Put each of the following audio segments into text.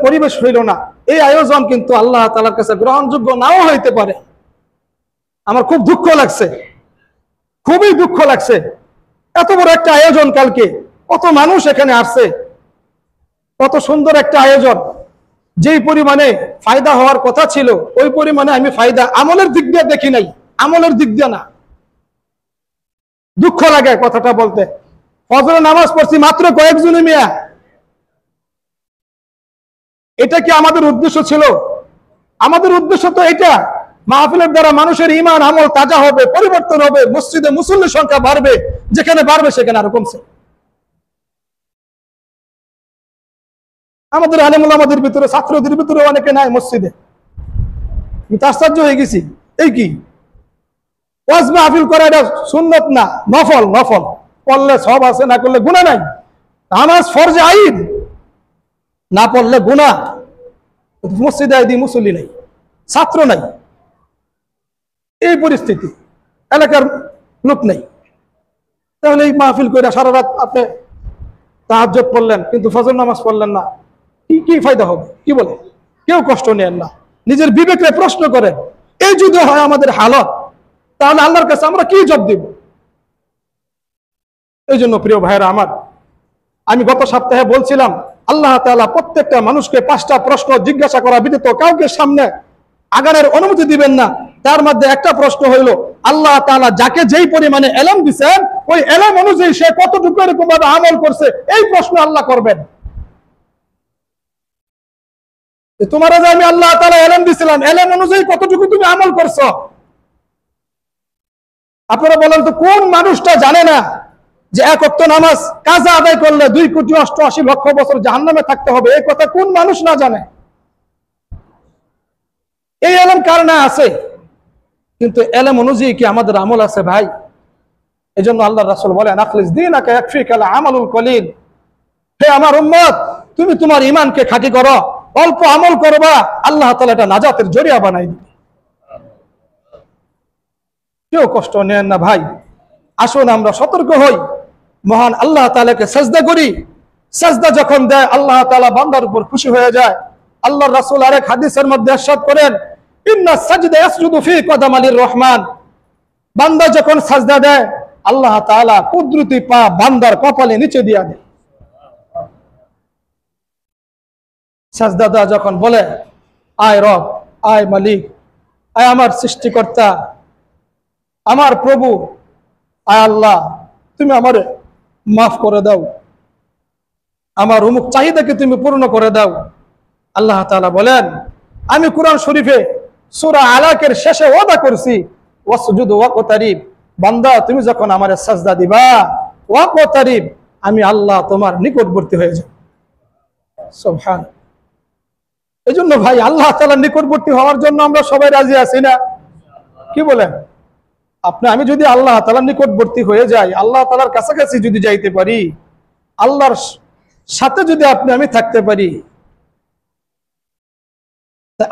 পরিবেশ হইল না, এই আয়োজন কিন্তু আল্লাহ তাআলার কাছে গ্রহণযোগ্য নাও হইতে পারে। আমার খুব দুঃখ লাগছে, খুবই দুঃখ লাগছে। এত বড় একটা আয়োজন, কালকে কত মানুষ এখানে আসছে, কত সুন্দর একটা আয়োজন। যেই পরিমাণে ফায়দা হওয়ার কথা ছিল ওই পরিমাণে আমি ফায়দা আমলের দিক দিয়ে দেখি নাই, আমলের দিক দিয়ে না। দুঃখ লাগে কথাটা বলতে। ফজরের নামাজ পড়ছি মাত্র কয়েকজনে মিয়া। এটা কি আমাদের উদ্দেশ্য ছিল? আমাদের উদ্দেশ্য তো এটা, মাহফিলের দ্বারা মানুষের ঈমান আমল তাজা হবে, পরিবর্তন হবে, মসজিদে মুসল্লির সংখ্যা বাড়বে, যেখানে বাড়বে সেখানে আরো কমছে। আমাদের আলেম ওলামাদের ভিতরে, ছাত্রদের ভিতরে অনেকে নাই মসজিদে। আমি তো আশ্চর্য হয়ে গেছি। এই কি ওয়াজ মাহফিল করা এটা সুন্নত না, নফল। নফল পড়লে সব আছে, না করলে গুনাহ নাই। নামাজ ফরজে আইন, না পড়লে গুনাহ। মসজিদে আইদি মুসল্লি নাই, ছাত্র নাই, এই পরিস্থিতি, এলাকার লোক নাই। তাহলে এই মাহফিল করে সারা রাত আপনি তাহাজ্জুদ পড়লেন কিন্তু ফজর নামাজ পড়লেন না, কি ফায়দা হবে? কি বলে? কেউ কষ্ট নেন না, নিজের বিবেকে প্রশ্ন করেন। এই যদি হয় আমাদের হালত, তাহলে আল্লাহর কাছে আমরা কি জবাব দেব? এই জন্য প্রিয় ভাইরা আমার, আমি গত সপ্তাহে বলছিলাম আল্লাহ তাআলা প্রত্যেকটা মানুষকে 5টা প্রশ্ন জিজ্ঞাসা করা ব্যতীত কাউকে সামনে আগানোর অনুমতি দিবেন না। তার মধ্যে একটা প্রশ্ন হইল, আল্লাহ তাআলা যাকে যেই পরিমাণে ইলম দিবেন ওই ইলম অনুযায়ী সে কতটুকু এরকম ভাবে আমল করছে, এই প্রশ্ন আল্লাহ করবেন। তোমার যে আমি আল্লাহ তাআলা ইলম দিছিলাম, ইলম অনুযায়ী কতটুকু তুমি আমল করছো? আপনারা বলেন তো, কোন মানুষটা জানে না যে এক ওয়াক্ত নামাজ কাজা আদায় করলে 2,88,00,000 বছর জাহান্নামে থাকতে হবে? এই কথা কোন মানুষ না জানে? এই ইলম কার না আছে? কিন্তু ইলম অনুযায়ী কি আমাদের আমল আছে ভাই? এজন্য আল্লাহর রাসূল বলেন, আখলিস দীনাকা ইয়াকফিকাল আমালুল কলিল। হে আমার উম্মত, তুমি তোমার ঈমানকে খাঁটি করো, অল্প আমল করবা, আল্লাহ তাআলা এটা নাজাতের জরিয়া বানাই দিবে। কেউ কষ্ট নেন না ভাই। আসুন আমরা সতর্ক হই, মহান আল্লাহ তাআলাকে সাজদা করি। সাজদা যখন দেয় আল্লাহ তাআলা বান্দার উপর খুশি হয়ে যায়। আল্লাহর রাসূল আরেক হাদিসের মধ্যে ইরশাদ করেন, ইন্না সাজদা ইয়াসজুদু ফি কদামালির রহমান। বান্দা যখন সাজদা দেয় আল্লাহ তাআলা কুদরতি পা বান্দার কপালে নিচে দিয়া দেয়। সাজদা দেয়া যখন বলে, আয় রব, আয় মালিক, আয় আমার সৃষ্টিকর্তা, আমার প্রভু, আয় আল্লাহ, তুমি আমারে মাফ করে দাও, আমার অমুক চাহিদাকে তুমি পূর্ণ করে দাও। আল্লাহ তাআলা বলেন, আমি কুরআন শরীফে সূরা আলাকের শেষে ওয়াদা করছি, ওয়াসজুদ ওয়াকতারিব, বান্দা তুমি যখন আমারে সাজদা দিবা, ওয়াকতারিব, আমি আল্লাহ তোমার নিকটবর্তী হয়ে যাব। সুবহানাল্লাহ। এজন্য ভাই, আল্লাহ তাআলার নিকটবর্তী হওয়ার জন্য আমরা সবাই রাজি আছি না? কি বলেন? আমি যদি আল্লাহ তাআলার নিকটবর্তী হয়ে যাই, আল্লাহ তাআলার কাছাকাছি যদি যাইতে পারি, আল্লাহর সাথে যদি আমি থাকতে পারি,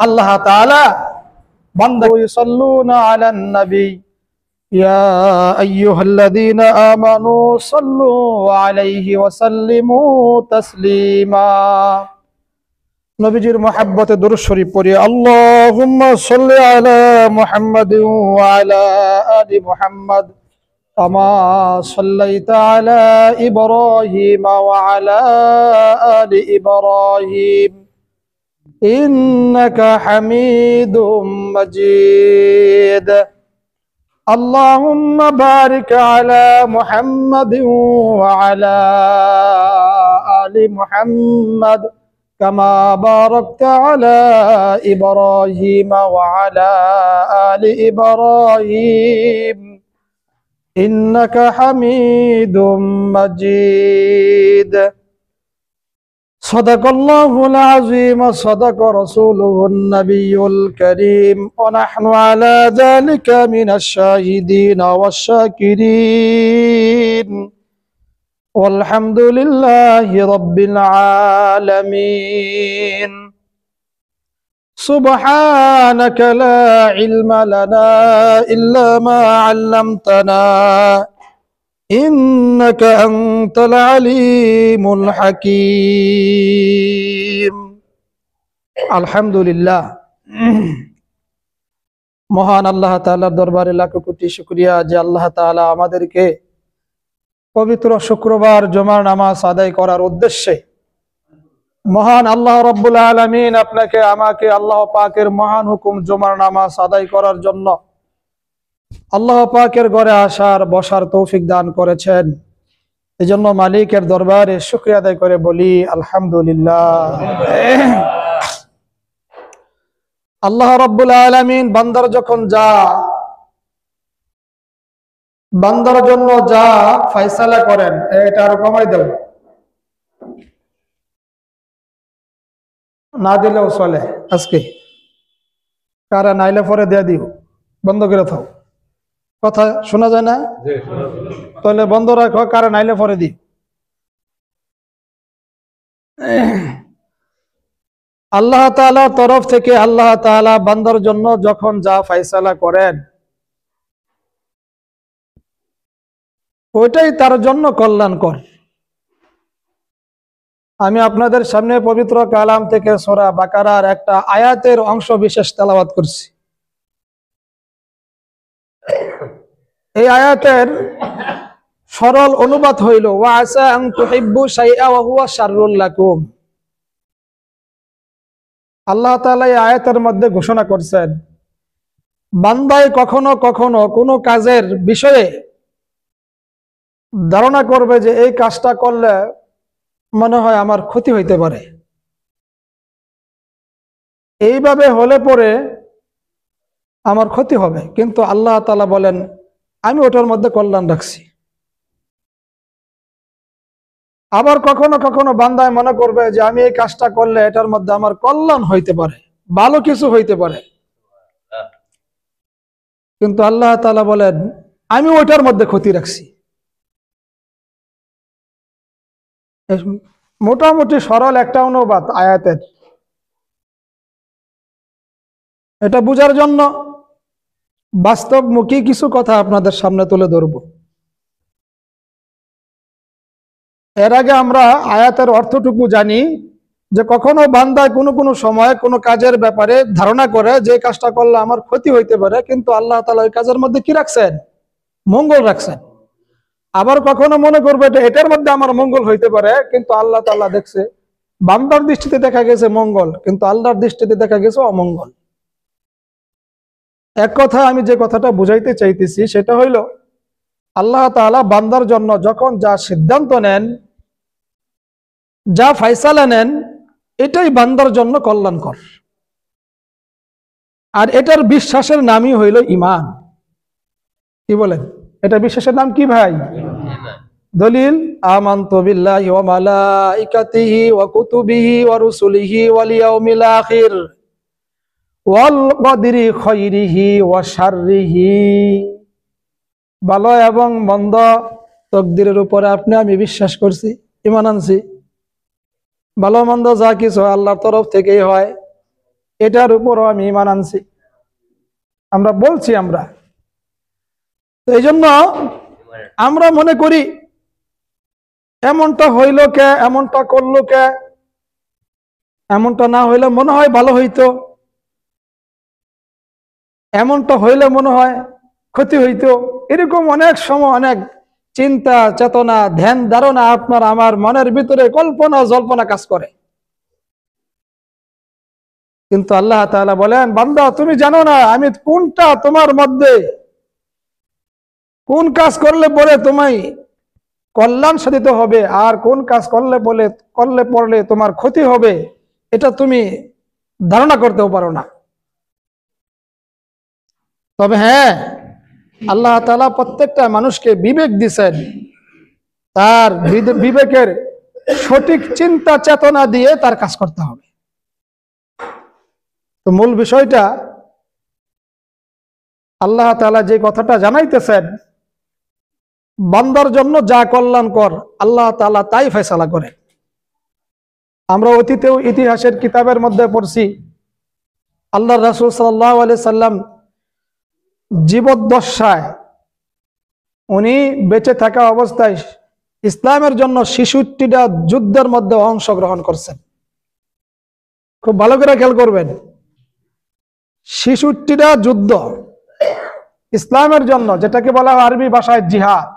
আল্লাহ তাআলা বান্দা ইসাল্লুনা আলান নবী ইয়া আইয়ুহাল্লাযীনা আমানু সাল্লু আলাইহি ওয়া সাল্লিমু তাসলিমা। নবীজির মহব্বতে দুরূদ শরীফ পড়ি। আল্লাহুম্মা সাল্লি আলা মুহাম্মাদিন ওয়া আলা আলি মুহাম্মাদ কামা সাল্লাইতা আলা ইব্রাহিম ওয়া আলা আলি ইব্রাহিম ইন্নাকা হামিদুম মাজিদ। আল্লাহুম্মা বারিক আলা মুহাম্মাদিন ওয়া আলা আলি মুহাম্মাদ কামা বারাকতা আলা ইব্রাহিম ওয়া আলা আলি ইব্রাহিম ইন্নাকা হামিদুম মাজিদ। সাদাকাল্লাহুল আযীম ওয়া সাদাকা রাসূলুহুন নাবিয়্যুল কারীম ওয়া নাহনু আলা যালিকা মিনাশ শাহিদিন ওয়াশ শাকিরিন والحمد لله رب العالمين. سبحانك لا علم لنا إلا ما علمتنا إنك أنت العليم الحكيم. আলহামদুলিল্লাহ, মহান আল্লাহ তাআলার দরবারে লাখো কোটি শুকরিয়া যে আল্লাহ তাআলা আমাদেরকে পবিত্র শুক্রবার জুমার নামাজ আদায় করার উদ্দেশ্যে, মহান আল্লাহ রাব্বুল আলামিন আপনাকে আমাকে আল্লাহ পাকের মহান হুকুম জুমার নামাজ আদায় করার জন্য আল্লাহ পাকের ঘরে আসার বসার তৌফিক দান করেছেন। এজন্য মালিকের দরবারে শুকরিয়া আদায় করে বলি আলহামদুলিল্লাহ। আল্লাহ রাব্বুল আলামিন বান্দার জন্য যা ফয়সালা করেন, এটা আরো কমাই দেব, না দিলেও চলে আজকে, কারা নাইলে পরে দিয়ে দিও, বন্ধ করে থাও, কথা শোনা যায় না? তাহলে বন্ধ রাখো, কারা নাইলে পরে দিও। আল্লাহ তাআলার তরফ থেকে আল্লাহ তাআলা বান্দার জন্য যখন যা ফয়সালা করেন ওইটাই তার জন্য কল্যাণকর। আমি আপনাদের সামনে পবিত্র কালাম থেকে সূরা বাকারার একটা আয়াতের অংশ বিশেষ তেলাওয়াত করছি। এই আয়াতের সরল অনুবাদ হইল ওয়া আসা আন তুহিব্বু শাইআ ওয়া হুয়া শাররুল লাকুম। আল্লাহ তাআলা এই আয়াতের মধ্যে ঘোষণা করছেন, বান্দায় কখনো কখনো কোনো কাজের বিষয়ে ধারণা করবে যে এই কাজটা করলে মনে হয় আমার ক্ষতি হইতে পারে, এইভাবে হলে পরে আমার ক্ষতি হবে, কিন্তু আল্লাহ তাআলা বলেন আমি ওটার মধ্যে কল্যাণ রাখছি। আবার কখনো কখনো বান্দায় মনে করবে যে আমি এই কাজটা করলে এটার মধ্যে আমার কল্যাণ হইতে পারে, ভালো কিছু হইতে পারে, কিন্তু আল্লাহ তাআলা বলেন আমি ওইটার মধ্যে ক্ষতি রাখছি। মোটামুটি সরল একটা অনুবাদ আয়াতের। এটা বুঝার জন্য বাস্তবমুখী কিছু কথা আপনাদের সামনে তুলে ধরব। এর আগে আমরা আয়াতের অর্থটুকু জানি যে কখনো বান্দা কোনো কোনো সময় কোনো কাজের ব্যাপারে ধারণা করে যে কাজটা করলে আমার ক্ষতি হইতে পারে, কিন্তু আল্লাহ তাআলা ওই কাজের মধ্যে কি রাখছেন? মঙ্গল রাখছেন। আবার কখনো মনে করবে এটার মধ্যে আমার মঙ্গল হইতে পারে, কিন্তু আল্লাহ তাআলা দেখছে বান্দার দৃষ্টিতে দেখা গেছে মঙ্গল, কিন্তু আল্লাহর দৃষ্টিতে দেখা গেছে অমঙ্গল। এক কথা আমি যে কথাটা বুঝাইতে চাইতেছি সেটা হইল, আল্লাহ তাআলা বান্দার জন্য যখন যা সিদ্ধান্ত নেন, যা ফয়সালা নেন, এটাই বান্দার জন্য কল্যাণকর। আর এটার বিশ্বাসের নামই হইল ঈমান। কি বলেন? এটা বিশ্বাসের নাম কি ভাই? দলিল আমানতু বিল্লাহি ওয়া মালাইকাতিহি ওয়া কুতুবিহি ওয়া রুসুলিহি ওয়াল ইয়াউমিল আখির ওয়াল কদরি খাইরিহি ওয়া শাররিহি। ভালো এবং মন্দ তাকদীরের উপরে আমি বিশ্বাস করছি, ঈমান আনছি। ভালো মন্দ যা কিছু আল্লাহর তরফ থেকেই হয়, এটার উপরও আমি ঈমান আনছি। আমরা বলছি আমরা এই জন্য আমরা মনে করি এমনটা হইল কে, এমনটা করলো কে, এমনটা না হইলে মনে হয় ভালো হইতো, এমনটা হইলে মনে হয় ক্ষতি হইতো। এরকম অনেক সময় অনেক চিন্তা চেতনা ধ্যান ধারণা আপনার আমার মনের ভিতরে কল্পনা জল্পনা কাজ করে, কিন্তু আল্লাহ তাআলা বলেন বান্দা তুমি জানো না আমি কোনটা তোমার মধ্যে কোন কাজ করলে পরে তোমায় কল্যাণ সাধিত হবে আর কোন কাজ করলে পড়লে তোমার ক্ষতি হবে, এটা তুমি ধারণা করতেও পারো না। তবে হ্যাঁ, আল্লাহ তাআলা প্রত্যেকটা মানুষকে বিবেক দিয়েছেন, তার বিবেকের সঠিক চিন্তা চেতনা দিয়ে তার কাজ করতে হবে। তো মূল বিষয়টা আল্লাহ তাআলা যে কথাটা জানাইতেছেন, বান্দার জন্য যা কল্যাণকর আল্লাহ তাআলা তাই ফয়সালা করেন। আমরা অতীতেও ইতিহাসের কিতাবের মধ্যে পড়ছি, আল্লাহর রাসূল সাল্লাল্লাহু আলাইহি সাল্লাম জীবদ্দশায় উনি বেঁচে থাকা অবস্থায় ইসলামের জন্য ৬৬টা যুদ্ধের মধ্যে অংশগ্রহণ করছেন। খুব ভালো করে খেয়াল করবেন, 66টা যুদ্ধ ইসলামের জন্য, যেটাকে বলা হয় আরবি ভাষায় জিহাদ।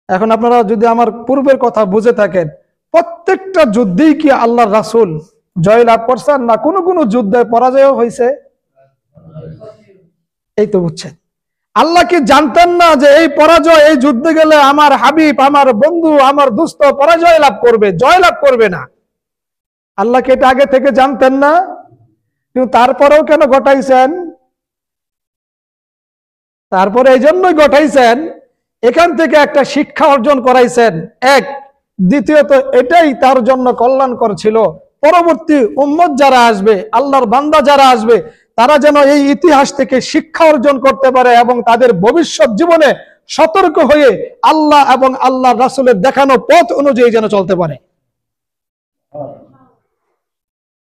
এখন আপনারা যদি আমার পূর্বের কথা বুঝে থাকেন, প্রত্যেকটা যুদ্ধেই কি আল্লাহর রাসূল জয়লাভ করছেন, না কোনো কোনো যুদ্ধে পরাজয় হয়েছে? এই তো বুঝছেন, আল্লাহ কি জানতেন না যে এই পরাজয়, এই যুদ্ধে গেলে আমার হাবিব, আমার বন্ধু, আমার দোস্ত পরাজয় লাভ করবে, জয় লাভ করবে না? আল্লাহ কি এটা আগে থেকে জানতেন না? কিন্তু তারপরেও কেন ঘটাইছেন? তারপরে এই জন্যই ঘটাইছেন, এখান থেকে একটা শিক্ষা অর্জন করাইছেন। এক, দ্বিতীয়ত এটাই তার জন্য কল্যাণকর ছিল, পরবর্তী উম্মত যারা আসবে, আল্লাহর বান্দা যারা আসবে, তারা যেন এই ইতিহাস থেকে শিক্ষা অর্জন করতে পারে এবং তাদের ভবিষ্যৎ জীবনে সতর্ক হয়ে আল্লাহ এবং আল্লাহর রাসূলের দেখানো পথ অনুযায়ী যেন চলতে পারে।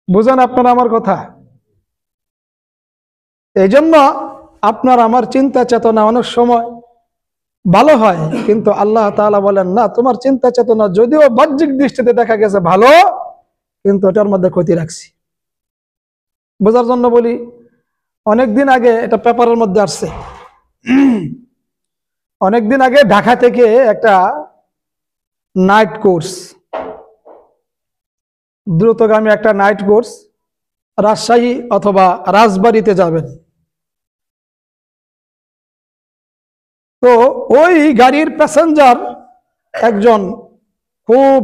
বুঝেন আপনারা আমার কথা? এই জন্য আপনার আমার চিন্তা চেতনা অনেক সময় ভালো হয়, কিন্তু আল্লাহ তাআলা বলেন না, তোমার চিন্তা চেতনা যদিও বাহ্যিক দৃষ্টিতে দেখা গেছে ভালো, কিন্তু এটার মধ্যে ক্ষতি রাখছি। বোঝার জন্য বলি, অনেকদিন আগে এটা পেপারের মধ্যে আসছে, অনেকদিন আগে ঢাকা থেকে একটা নাইট কোর্স, দ্রুতগামী একটা নাইট কোর্স রাজশাহী অথবা রাজবাড়িতে যাবেন। তো ওই গাড়ির প্যাসেঞ্জার একজন খুব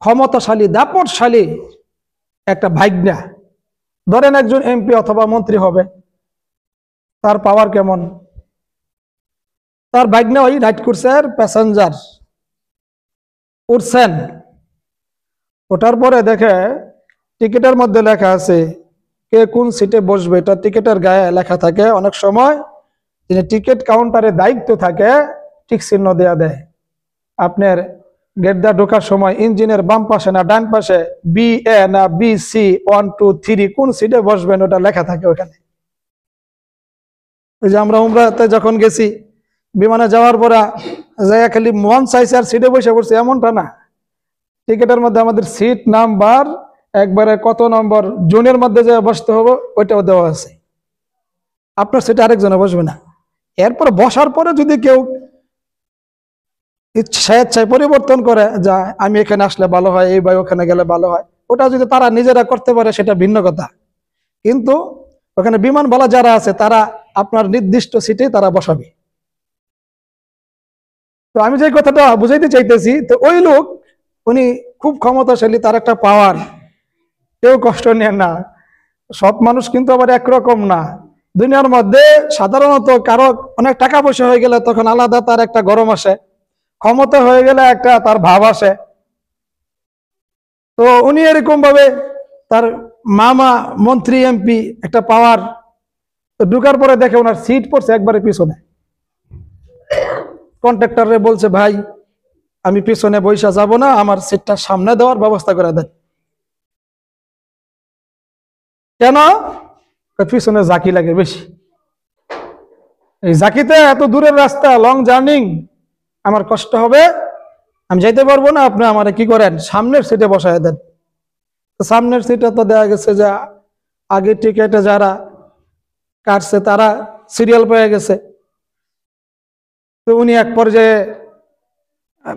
ক্ষমতাশালী, দাপটশালী একটা ভাইগনা, ধরেন একজন এমপি অথবা মন্ত্রী হবে, তার পাওয়ার কেমন? তার ভাইগনা ওই নাইট কোর্সের প্যাসেঞ্জার উঠছেন, ওঠার পরে দেখে টিকিটের মধ্যে লেখা আছে কে কোন সিটে বসবে, এটা টিকিটের গায়ে লেখা থাকে। অনেক সময় যিনি টিকিট কাউন্টারে দায়িত্ব থাকে টিক চিহ্ন দেয়া দেয়, আপনার গেট দিয়ে ঢোকার সময় ইঞ্জিনের বাম পাশে না ডান পাশে BA না BC 1 2 3 কোন সিটে বসবেন ওটা লেখা থাকে ওখানে। ওই যে আমরা উমরাতে যখন গেছি, বিমানে যাওয়ার পরে জায়গা খালি মন চাইছে আর সিটে বসে পড়ছে এমনটা না, টিকিটের মধ্যে আমাদের সিট নাম্বার একবারে কত নম্বর জোনের মধ্যে যে বসতে হবে ওইটাও দেওয়া আছে। আপনার সিটে আরেকজনে বসবে না। এরপর বসার পরে যদি কেউ স্বেচ্ছায় পরিবর্তন করে, যা আমি এখানে আসলে ভালো হয়, এই ভাই ওখানে গেলে ভালো হয়, ওটা যদি তারা নিজেরা করতে পারে সেটা ভিন্ন কথা। কিন্তু ওখানে বিমানবালা যারা আছে তারা আপনার নির্দিষ্ট সিটে তারা বসাবে। তো আমি যে কথাটা বুঝাইতে চাইতেছি, তো ওই লোক উনি খুব ক্ষমতাশালী, তার একটা পাওয়ার, কেউ কষ্ট নেয় না। সব মানুষ কিন্তু আবার একরকম না। দুনিয়ার মধ্যে সাধারণত কারো অনেক টাকা পয়সা হয়ে গেলে তখন আলাদা তার একটা গরম আসে, ক্ষমতা হয়ে গেলে একটা তার ভাব আসে। তো উনি এরকম ভাবে তার মামা মন্ত্রী এমপি একটা পাওয়ার, তো ঢুকার পরে দেখে ওনার সিট পড়ছে একবারে পিছনে। কন্ট্রাক্টরে বলছে, ভাই আমি পিছনে বৈশা যাব না, আমার সিটটা সামনে দেওয়ার ব্যবস্থা করে দেন। কেন? পিছনে জাকি লাগে বেশি, এই জাকিতে এত দূরের রাস্তা, লং জার্নিং, আমার কষ্ট হবে, আমি যাইতে পারবো না, আপনি আমার কি করেন সামনের সিটে বসায় দেন। তো সামনের সিটে তো দেখা গেছে যে আগে টিকেটে যারা কাটছে তারা সিরিয়াল পেয়ে গেছে। তো উনি এক পর্যায়ে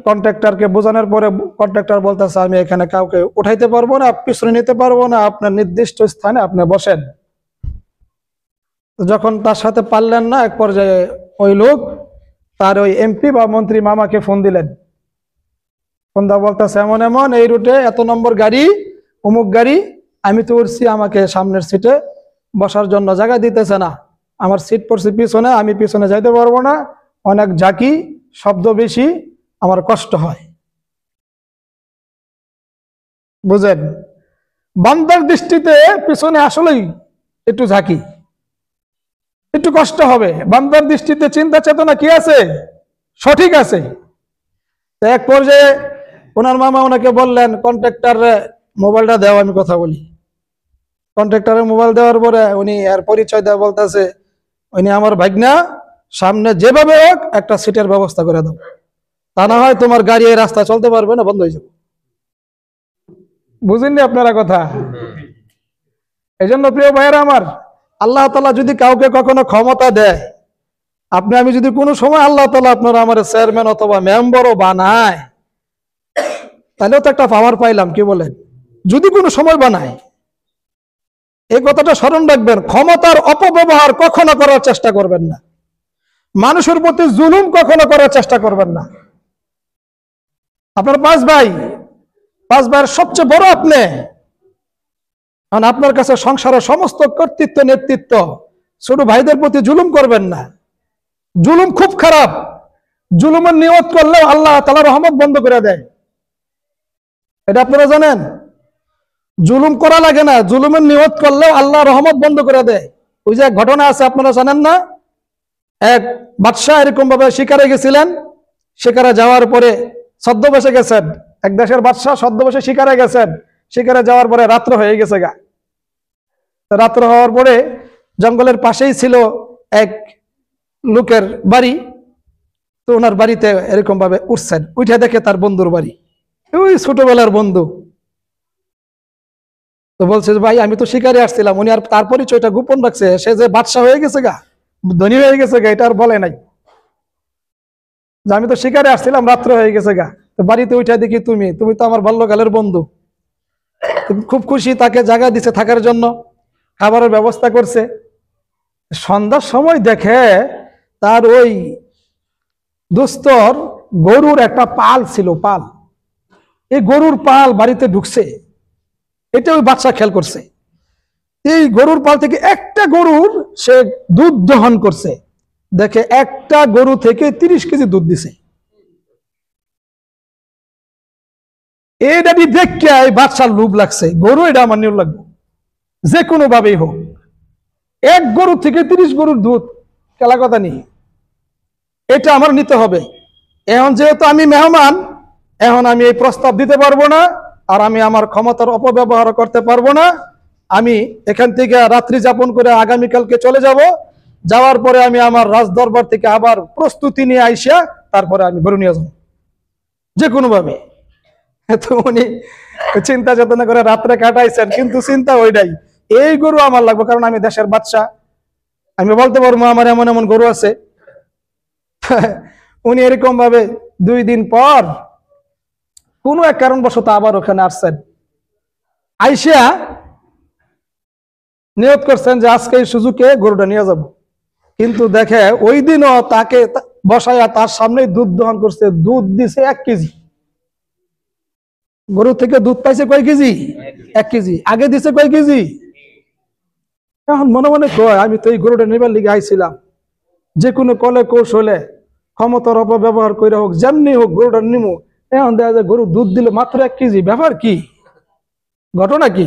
কন্ট্রাক্টরকে বোঝানোর পরে কন্ট্রাক্টর বলতেছে, আমি এখানে কাউকে উঠাইতে পারবো না, পিছনে নিতে পারবো না, আপনার নির্দিষ্ট স্থানে আপনি বসেন। যখন তার সাথে পারলেন না, এক পর্যায়ে ওই লোক তার ওই এমপি বা মন্ত্রী মামাকে ফোন দিলেন। ফোন দেওয়া বলতেছে, এমন এমন এই রুটে এত নম্বর গাড়ি, অমুক গাড়ি, আমি তো উঠছি, আমাকে সামনের সিটে বসার জন্য জায়গা দিতেছে না, আমার সিট পড়ছে পিছনে, আমি পিছনে যাইতে পারবো না, অনেক ঝাঁকি, শব্দ বেশি, আমার কষ্ট হয়। বুঝেন, বান্দার দৃষ্টিতে পিছনে আসলেই একটু ঝাঁকি, একটু কষ্ট হবে। বান্দার দৃষ্টিতে চিন্তা চেতনা কি আছে? সঠিক আছে। এক পর্যায়ে ওনার মামা ওনাকে বললেন, কন্ট্রাক্টর মোবাইলটা দেওয়া, আমি কথা বলি। কন্ট্রাক্টরের মোবাইল দেওয়ার পরে উনি এর পরিচয় দেওয়া বলতেছে, উনি আমার ভাগনা, সামনে যেভাবে হোক একটা সিটের ব্যবস্থা করে দাও, তা না হয় তোমার গাড়ি এই রাস্তা চলতে পারবে না, বন্ধ হয়ে যাবে। বুঝেননি আপনারা কথা? এই জন্য প্রিয় ভাইয়েরা আমার, আল্লাহ তাআলা যদি কাউকে কখনো ক্ষমতা দেয়, আপনি আমি যদি কোনো সময় আল্লাহ তাআলা আপনার আমার চেয়ারম্যান অথবা মেম্বারও বানায়, তাহলেও তো একটা পাওয়ার পাইলাম, কি বলেন? যদি কোনো সময় বানায়, এই কথাটা স্মরণ রাখবেন। ক্ষমতার অপব্যবহার কখনো করার চেষ্টা করবেন না, মানুষের প্রতি জুলুম কখনো করার চেষ্টা করবেন না। আপনার পাঁচ ভাইয়ের সবচেয়ে বড় আপনি, কারণ আপনার কাছে সংসারের সমস্ত কর্তৃত্ব নেতৃত্ব। ছোট ভাইদের প্রতি জুলুম করবেন না, জুলুম খুব খারাপ। জুলুমের নিয়ত করলেও আল্লাহ তাআলা রহমত বন্ধ করে দেয়, এটা আপনারা জানেন। জুলুম করা লাগে না, জুলুমের নিয়ত করলেও আল্লাহ রহমত বন্ধ করে দেয়। ওই যে ঘটনা আছে, আপনারা জানেন না? এক বাদশাহ এরকম ভাবে শিকারে গেছিলেন, শিকারে যাওয়ার পরে ছদ্মবেশে গেছেন। এক দেশের বাদশাহ ছদ্মবেশে শিকারে গেছেন, শিকারে যাওয়ার পরে রাত্র হয়ে গেছে গা। রাত্র হওয়ার পরে জঙ্গলের পাশেই ছিল এক লোকের বাড়ি। তো ওনার বাড়িতে এরকম ভাবে উঠছেন, উঠে দেখে তার বন্ধুর বাড়ি, ওই ছোটবেলার বন্ধু। তো বলছে যে ভাই, আমি তো শিকারে আসছিলাম। উনি আর তার পরিচয়টা গোপন রাখছে, সে যে বাদশাহ হয়ে গেছে গা, ধনী হয়ে গেছে গা, এটা আর বলে নাই যে আমি তো শিকারে আসছিলাম, রাত্র হয়ে গেছে গা। তো বাড়িতে উঠে দেখি তুমি তো আমার বাল্যকালের বন্ধু। খুব খুশি, তাকে জায়গা দিছে থাকার জন্য, খাবারের ব্যবস্থা করছে। সন্ধ্যার সময় দেখে তার ওই দোস্তর গরুর একটা পাল ছিল, পাল, এই গরুর পাল বাড়িতে ঢুকছে। এটা ওই বাদশা খেয়াল করছে। এই গরুর পাল থেকে একটা গরুর সে দুধ দহন করছে, দেখে একটা গরু থেকে 30 কেজি দুধ দিছে। এটা দেখে এই বাদশার লোভ লাগছে, গরু এটা আমার নিয়ে লাগবে, যে কোনো ভাবেই হোক। এক গরু থেকে 30 গরুর দুধ, খেলা কথা নেই, এটা আমার নিতে হবে। এখন যেহেতু আমি মেহমান, এখন আমি এই প্রস্তাব দিতে পারবো না, আর আমি আমার ক্ষমতার অপব্যবহার করতে পারবো না। আমি এখান থেকে রাত্রি যাপন করে আগামীকালকে চলে যাব। যাওয়ার পরে আমি আমার রাজদরবার থেকে আবার প্রস্তুতি নিয়ে আইসা তারপরে আমি গরু নিয়ে যাবো যে কোনো ভাবে। তো উনি চিন্তা চেতনা করে রাত্রে কাটাইছেন, কিন্তু চিন্তা ওইটাই, এই গরু আমার লাগবে, কারণ আমি দেশের বাদশা, আমি বলতে পারবো আমার এমন এমন গরু আছে। উনি এরকম ভাবে 2 দিন পর কোন এক কারণবশত আবার ওখানে আসছেন। আইসা নিয়ত করছেন যে আজকে এই সুযোগে গরুটা নিয়ে যাব। কিন্তু দেখে ওই দিনও তাকে বসাইয়া তার সামনে দুধ দহন করছে, দুধ দিছে 1 কেজি। গরু থেকে দুধ পাইছে কয় কেজি? 1 কেজি। আগে দিছে কয় কেজি? এখন মনে মনে কয়, আমি তো এই গরুটা নেবার লিগে আইছিলাম, যে কোনো কলে কৌশলে ক্ষমতার অপব্যবহার করে হোক, যেমনি হোক গরুটা নিমু। এখন দেখা যায় গরু দুধ দিল মাত্র 1 কেজি, ব্যাপার কি, ঘটনা কি?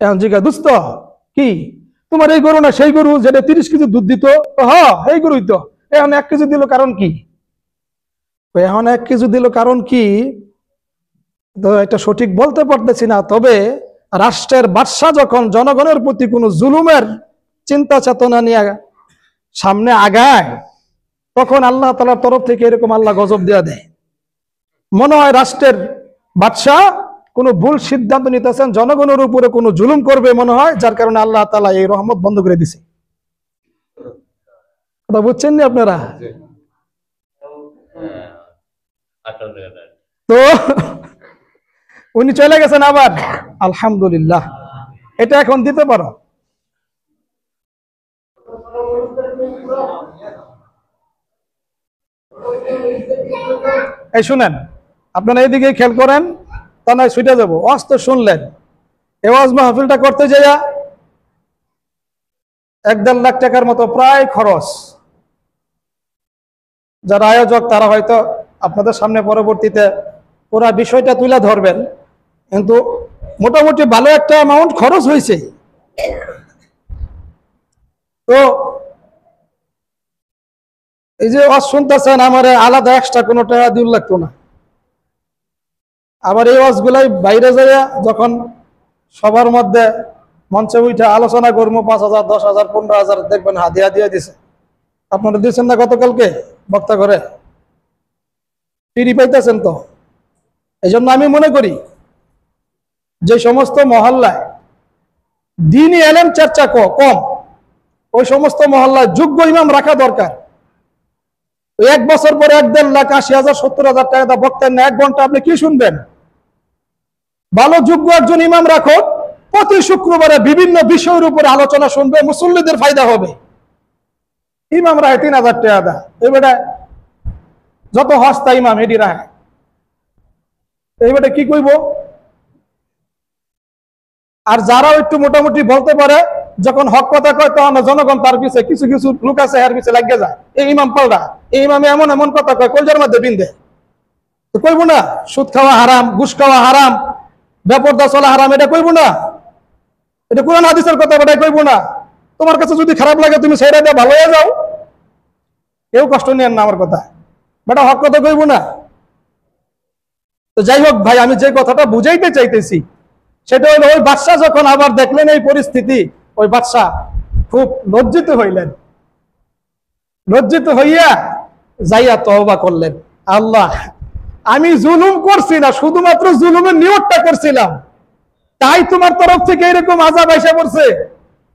এখন জিজ্ঞা, দুস্থ কি তোমার এই গরু না সেই গরু যেটা 30 কেজি দুধ দিত? হ্যাঁ, এই গরুই তো। এখন 1 কেজি দিল, কারণ কি? এখন 1 কেজি দিল কারণ কি, তো এটা সঠিক বলতে পারতেছি না। তবে রাষ্ট্রের বাদশা যখন জনগণের প্রতি কোনো জুলুমের চিন্তা চেতনা নিয়ে সামনে আগায়, তখন আল্লাহ তাআলার তরফ থেকে এরকম আল্লাহ গজব দেয়া দেয়। মনে হয় রাষ্ট্রের বাদশা কোনো ভুল সিদ্ধান্ত নিতেছেন, জনগণের উপরে কোনো জুলুম করবে মনে হয়, যার কারণে আল্লাহ তাআলা এই রহমত বন্ধ করে দিছে। কথা বুঝছেন না আপনারা? তো উনি চলে গেছেন আবার, আলহামদুলিল্লাহ। এটা এখন দিতে পারো। এই শুনেন, আপনারা এইদিকে খেয়াল করেন, তা নয় ছুটে যাবো। ওয়াজ তো শুনলেন, এই ওয়াজ মাহফিলটা করতে যাইয়া 1-1.5 লাখ টাকার মতো প্রায় খরচ। যারা আয়োজক তারা হয়তো আপনাদের সামনে পরবর্তীতে পুরা বিষয়টা তুলে ধরবেন, কিন্তু মোটামুটি ভালো একটা অ্যামাউন্ট খরচ হয়েছে। তো এই যে ওয়াজ শুনতেছেন, আমার আলাদা এক্সট্রা কোনো টাকা দিয়ে লাগতো না। আবার এই ওয়াজগুলাই বাইরে যাইয়া যখন সবার মধ্যে মঞ্চে উঠে আলোচনা করবো, 5,000, 10,000, 15,000 দেখবেন হাদিয়া দিয়ে দিছে। আপনারা দিয়েছেন না গতকালকে বক্তা করে? ফিরি পাইতেছেন তো। এই জন্য আমি মনে করি যে সমস্ত মহল্লায় দিনই এলেম চর্চা কম, ওই সমস্ত মহল্লায় যোগ্য ইমাম রাখা দরকার। 1 বছর পরে 1.5 লাখ 80,000 70,000 টাকা বক্তার না 1 ঘন্টা আপনি কি শুনবেন? ভালো যোগ্য একজন ইমাম রাখো, প্রতি শুক্রবারে বিভিন্ন বিষয়ের উপরে আলোচনা শুনবে, মুসল্লিদের ফায়দা হবে। ইমাম রায় 3,000 টাকা দা, এবারে যত হস্তা ইমাম এটি রায়, এইবারে কি কইব? আর যারাও একটু মোটামুটি বলতে পারে, যখন হক কথা কয় তখন জনগণ তার পিছে, কিছু কিছু লোক আছে এর পিছে লাগিয়ে যায়, এই ইমাম পাল্টা, এই ইমামে এমন এমন কথা কয় কলজার মধ্যে বিন্দে। তো কইব না সুদ খাওয়া হারাম, ঘুষ খাওয়া হারাম, বেপরদা চলা হারাম, এটা কইব না? এটা কোরআন হাদিসের কথা, এটা কইব না? তোমার কাছে যদি খারাপ লাগে তুমি ছেড়ে দিয়ে ভালো হয়ে যাও, কেউ কষ্ট নেন না আমার কথা, বেটা হক কথা কইব না। তো যাই হোক ভাই, আমি যে কথাটা বুঝাইতে চাইতেছি সেটা হলো, ওই বাদশা যখন আবার দেখলেন এই পরিস্থিতি, ওই বাদশা খুব লজ্জিত হইলেন। লজ্জিত হইয়া যাইয়া তওবা করলেন, আল্লাহ আমি জুলুম করছি না, শুধুমাত্র জুলুমের নিয়তটা করছিলাম, তাই তোমার তরফ থেকে এরকম আযাব আইসা পড়ছে।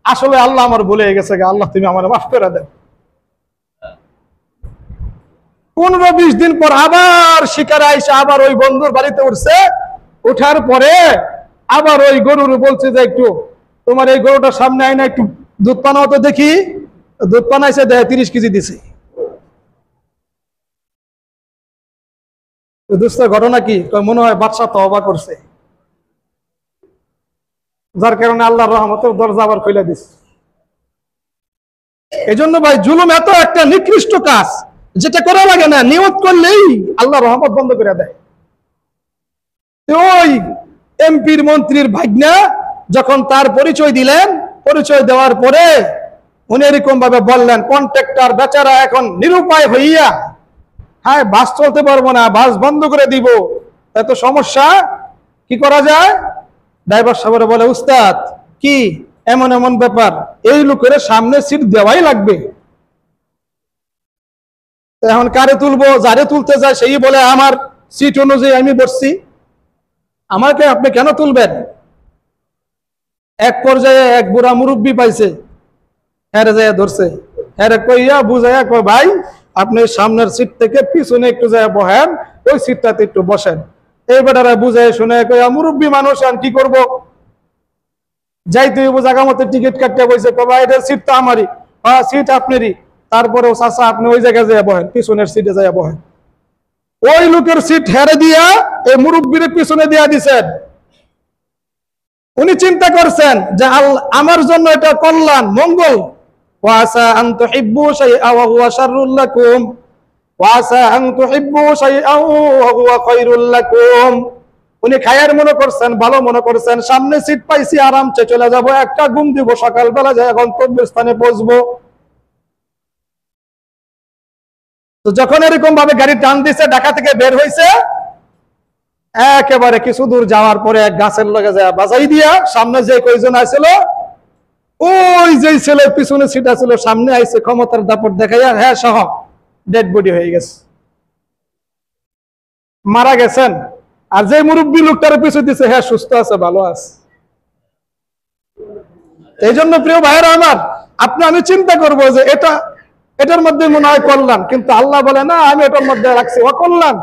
আসলে আল্লাহ আমার ভুলে গেছে, আল্লাহ তুমি আমার মাফ করে দেন। 15-20 দিন পর আবার শিকারে আইসা আবার ওই বন্ধুর বাড়িতে উঠছে। উঠার পরে আবার ওই গরুর বলছে যে একটু তোমার এই গরুটার সামনে আইনা একটু দুধ পানাও তো দেখি। দুধ পানাইছে, দেয় 30 কেজি দিছে। দোস্তের ঘটনা কি? মনে হয় বাদশা তওবা করছে, যার কারণে আল্লাহর রহমতের দরজা আবার খুলে দিছে। এই জন্য ভাই, জুলুম এত একটা নিকৃষ্ট কাজ, যেটা করা লাগে না, নিয়ত করলেই আল্লাহ রহমত বন্ধ করে দেয়। ওই এমপির মন্ত্রীর ভাগ্না যখন তার পরিচয় দিলেন, পরিচয় দেওয়ার পরে উনি এরকম ভাবে বললেন, কন্ট্রাক্টর বেচারা এখন নিরুপায় হইয়া, হ্যাঁ বাস চলতে পারবো না, বাস বন্ধ করে দিব, এত সমস্যা, কি করা যায়? ড্রাইভার সাহেব বলে, উস্তাদ কি এমন এমন ব্যাপার, এই লোকের সামনে সিট দেওয়াই লাগবে। এখন কারে তুলবো? যারে তুলতে যায় সেই বলে আমার সিট অনুযায়ী আমি বসছি, আমাকে আপনি কেন তুলবেন? এক পর্যায়ে এক বুড়া মুরব্বী পাইছে, হ্যাঁ যায় ধরছে, হ্যাঁ কইয়া বুঝাইয়া কয়, ভাই আপনি সামনের সিট থেকে পিছনে একটু যায় বহেন, ওই সিটটাতে একটু বসেন। এই বেটারা বুঝাই শুনে কইয়া, মুরব্বী মানুষ আর কি করব, যাইতে হইব, জায়গা মতো টিকিট কাটতে বসে, কবা এটার সিট তো আমারই। হ্যাঁ সিট আপনারই, তারপরেও চাচা আপনি ওই জায়গায় যায় বহেন, পিছনের সিটে যায় বহেন। ওই লোকের সিট হেরে দিয়া এই মুরব্বীর পিছনে দিয়া দিছেন। উনি চিন্তা করছেন যে আমার জন্য এটা কল্যাণ, মঙ্গল। ওয়াসা আন তুহিব্বু শাইআন ওয়া হুয়া শাররুল লাকুম, ওয়াসা আন তুহিব্বু শাইআন ওয়া হুয়া খায়রুল লাকুম। উনি খায়ের মনে করছেন, ভালো মনে করছেন, সামনে সিট পাইছি, আরামসে চলে যাব, একটা ঘুম দিব, সকালবেলা যায় গন্তব্যস্থানে পৌঁছবো। তো যখন এরকম ভাবে গাড়ি টান দিছে, ঢাকা থেকে বের হইছে, একেবারে কিছু দূর যাওয়ার পরে এক গাছের লগে যায় বাজাই দিয়া, সামনে যে কয়জন আসছিল, ওই যে ছেলের পিছনে সিট আছিল, সামনে আইছে, ক্ষমতার দাপট দেখাইয়া হ্যাঁ সহ ডেড বডি হয়ে গেছে, মারা গেছেন। আর যে মুরব্বী লোকটার পিছু দিছে, হ্যাঁ সুস্থ আছে, ভালো আছে। এই জন্য প্রিয় ভাইয়েরা আমার, আমি চিন্তা করবো যে এটার মধ্যে মনে হয় কল্যাণ, কিন্তু আল্লাহ বলে না আমি এটার মধ্যে রাখছি অকল্যাণ।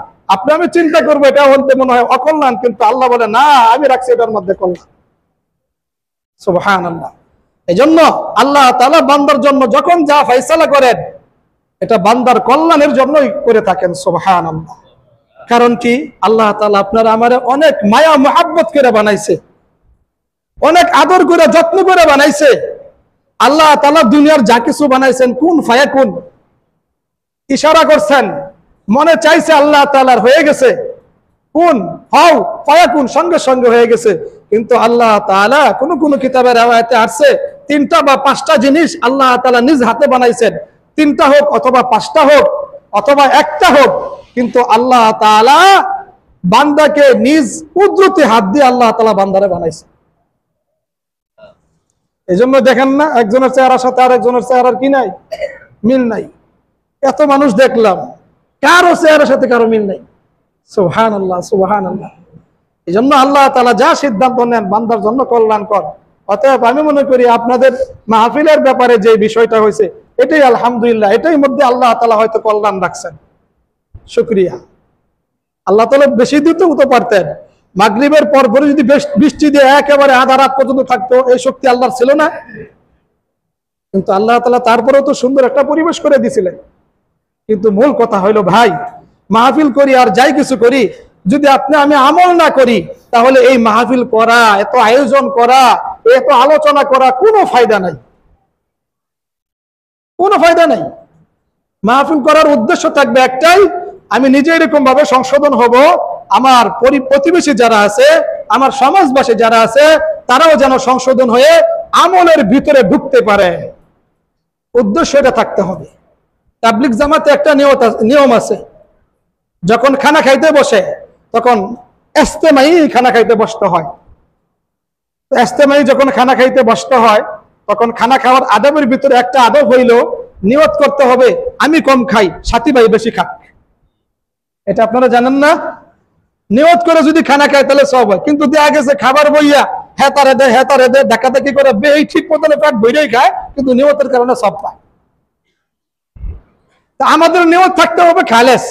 আমি চিন্তা করবো এটা বলতে মনে হয় অকল্যাণ, কিন্তু আল্লাহ বলে না আমি রাখছি এটার মধ্যে কল্যাণ। সুবহানাল্লাহ। এই জন্য আল্লাহ তাআলা বান্দার জন্য যখন যা ফয়সালা করেন, এটা বান্দার কল্যাণের জন্যই করে থাকেন। সুবহানাল্লাহ। কারণ কি, আল্লাহ তাআলা আপনার আমারে অনেক মায়া মুহাব্বত করে বানাইছে, অনেক আদর করে যত্ন করে বানাইছে। আল্লাহ তাআলা দুনিয়ার যা কিছু বানাইছেন, কুন ফায়াকুন, ইশারা করছেন, মনে চাইছে আল্লাহ তাআলার, হয়ে গেছে, কুন হও ফায়াকুন, সঙ্গে সঙ্গে হয়ে গেছে। কিন্তু আল্লাহ তাআলা কোন কোন কিতাবের আয়াতে আসছে 3টা বা 5টা জিনিস আল্লাহ তাআলা নিজ হাতে বানাইছেন। 3টা হোক অথবা 5টা হোক অথবা 1টা হোক, কিন্তু আল্লাহ তাআলা বান্দাকে নিজ কুদরতি হাত দিয়ে আল্লাহ তাআলা বান্দারে বানাইছে। এই জন্য দেখেন না, একজনের চেহারার সাথে আরেকজনের চেহারার কি নাই, মিল নাই। এত মানুষ দেখলাম, কারো চেহারার সাথে কারো মিল নাই। সুবহানাল্লাহ, সুবহানাল্লাহ। এই জন্য আল্লাহ তাআলা যা সিদ্ধান্ত নেন বান্দার জন্য কল্যাণকর। অতএব আমি মনে করি আপনাদের মাহফিলের ব্যাপারে যে বিষয়টা হয়েছে এটাই আলহামদুলিল্লাহ, এটাই মধ্যে আল্লাহ তাআলা হয়তো কল্যাণ রাখছেন। শুকরিয়া। আল্লাহ তাআলা বেশি দিতেও তো পারতেন, মাগরিবের পর পরে যদি বৃষ্টি দিয়ে একেবারে আধা রাত পর্যন্ত থাকতো, এই শক্তি আল্লাহর ছিল না? কিন্তু আল্লাহ তাআলা তারপরেও তো সুন্দর একটা পরিবেশ করে দিয়েছিলেন। কিন্তু মূল কথা হইলো ভাই, মাহফিল করি আর যাই কিছু করি, যদি আমি আমল না করি, তাহলে এই মাহফিল করা, এত আয়োজন করা, এত আলোচনা করা কোনো ফায়দা নাই, কোনো ফায়দা নাই। মাহফিল করার উদ্দেশ্য থাকবে একটাই, আমি নিজে এরকম ভাবে সংশোধন হব, আমার প্রতিবেশী যারা আছে, আমার সমাজবাসী যারা আছে, তারাও যেন সংশোধন হয়ে আমলের ভিতরে ঢুকতে পারে। উদ্দেশ্য এটা থাকতে হবে। তাবলিগ জামাতে একটা নিয়ম আছে, যখন খানা খাইতে বসে তখন ইস্তেমাই খানা খাইতে বসতে হয়। ইস্তেমাই যখন খানা খাইতে বসতে হয়, তখন খানা খাওয়ার আদবের ভিতরে একটা আদব হইল নিয়ত করতে হবে আমি কম খাই, সাথী ভাই বেশি খাক। এটা আপনারা জানেন না? নিয়ত করে যদি খানা খায় তাহলে সব হয়, কিন্তু দেখা গেছে খাবার বইয়া হেতারে দে ডাকাডাকি করে এই ঠিক মতন পেট বইরেই খায়, কিন্তু নিয়তের কারণে সব পায়। তা আমাদের নিয়ত থাকতে হবে খালেস।